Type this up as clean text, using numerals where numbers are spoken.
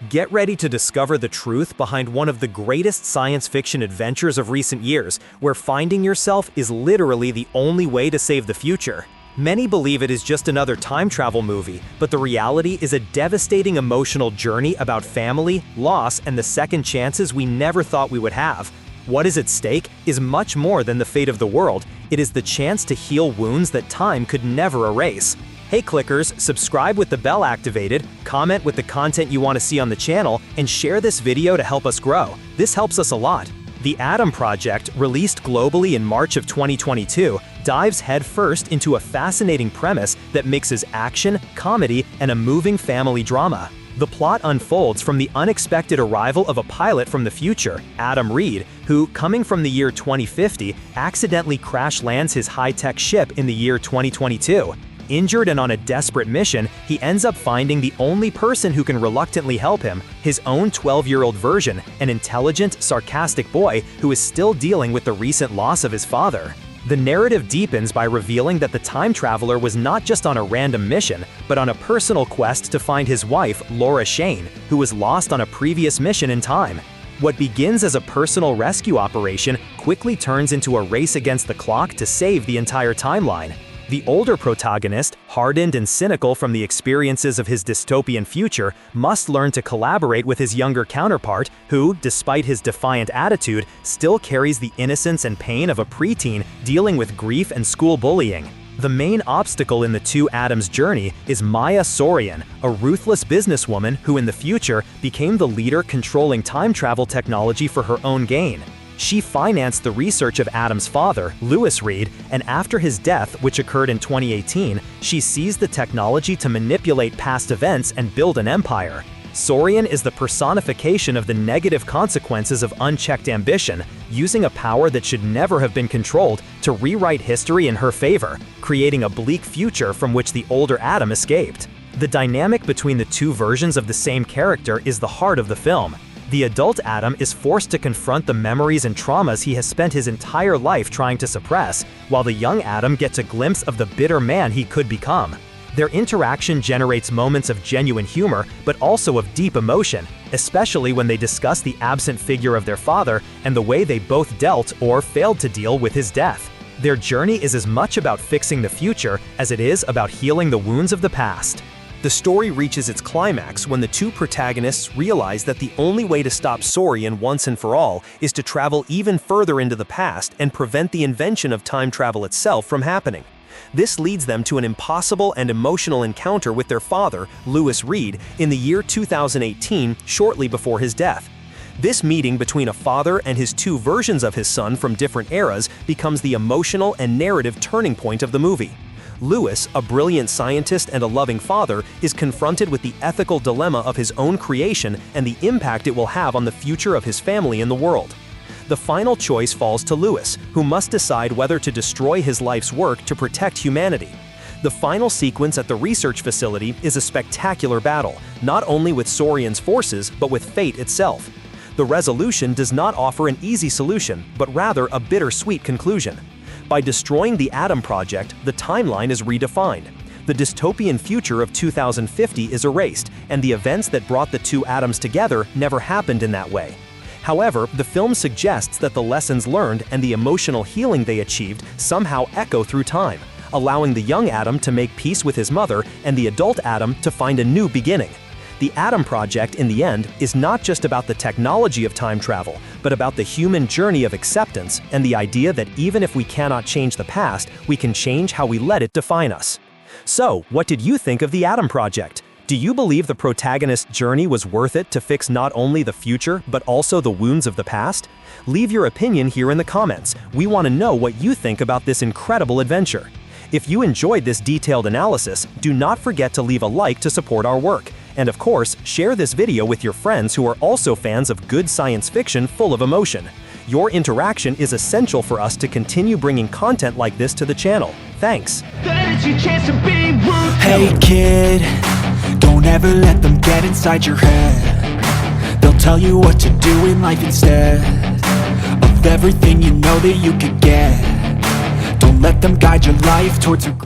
Get ready to discover the truth behind one of the greatest science fiction adventures of recent years, where finding yourself is literally the only way to save the future. Many believe it is just another time travel movie, but the reality is a devastating emotional journey about family, loss, and the second chances we never thought we would have. What is at stake is much more than the fate of the world. It is the chance to heal wounds that time could never erase. Hey clickers, subscribe with the bell activated, comment with the content you want to see on the channel, and share this video to help us grow. This helps us a lot. The Adam Project, released globally in March of 2022, dives headfirst into a fascinating premise that mixes action, comedy, and a moving family drama. The plot unfolds from the unexpected arrival of a pilot from the future, Adam Reed, who, coming from the year 2050, accidentally crash lands his high-tech ship in the year 2022. Injured and on a desperate mission, he ends up finding the only person who can reluctantly help him, his own 12-year-old version, an intelligent, sarcastic boy who is still dealing with the recent loss of his father. The narrative deepens by revealing that the time traveler was not just on a random mission, but on a personal quest to find his wife, Laura Shane, who was lost on a previous mission in time. What begins as a personal rescue operation quickly turns into a race against the clock to save the entire timeline. The older protagonist, hardened and cynical from the experiences of his dystopian future, must learn to collaborate with his younger counterpart, who, despite his defiant attitude, still carries the innocence and pain of a preteen dealing with grief and school bullying. The main obstacle in the two Adams' journey is Maya Sorian, a ruthless businesswoman who in the future became the leader controlling time travel technology for her own gain. She financed the research of Adam's father, Lewis Reed, and after his death, which occurred in 2018, she seized the technology to manipulate past events and build an empire. Sorian is the personification of the negative consequences of unchecked ambition, using a power that should never have been controlled to rewrite history in her favor, creating a bleak future from which the older Adam escaped. The dynamic between the two versions of the same character is the heart of the film. The adult Adam is forced to confront the memories and traumas he has spent his entire life trying to suppress, while the young Adam gets a glimpse of the bitter man he could become. Their interaction generates moments of genuine humor, but also of deep emotion, especially when they discuss the absent figure of their father and the way they both dealt or failed to deal with his death. Their journey is as much about fixing the future as it is about healing the wounds of the past. The story reaches its climax when the two protagonists realize that the only way to stop Sorian once and for all is to travel even further into the past and prevent the invention of time travel itself from happening. This leads them to an impossible and emotional encounter with their father, Lewis Reed, in the year 2018, shortly before his death. This meeting between a father and his two versions of his son from different eras becomes the emotional and narrative turning point of the movie. Lewis, a brilliant scientist and a loving father, is confronted with the ethical dilemma of his own creation and the impact it will have on the future of his family and the world. The final choice falls to Lewis, who must decide whether to destroy his life's work to protect humanity. The final sequence at the research facility is a spectacular battle, not only with Sorian's forces, but with fate itself. The resolution does not offer an easy solution, but rather a bittersweet conclusion. By destroying the Adam Project, the timeline is redefined. The dystopian future of 2050 is erased, and the events that brought the two Adams together never happened in that way. However, the film suggests that the lessons learned and the emotional healing they achieved somehow echo through time, allowing the young Adam to make peace with his mother and the adult Adam to find a new beginning. The Adam Project, in the end, is not just about the technology of time travel, but about the human journey of acceptance and the idea that even if we cannot change the past, we can change how we let it define us. So, what did you think of the Adam Project? Do you believe the protagonist's journey was worth it to fix not only the future, but also the wounds of the past? Leave your opinion here in the comments. We want to know what you think about this incredible adventure. If you enjoyed this detailed analysis, do not forget to leave a like to support our work. And of course, share this video with your friends who are also fans of good science fiction full of emotion. Your interaction is essential for us to continue bringing content like this to the channel. Thanks. Hey kid, don't ever let them get inside your head. They'll tell you what to do in life instead of everything you know that you could get. Don't let them guide your life towards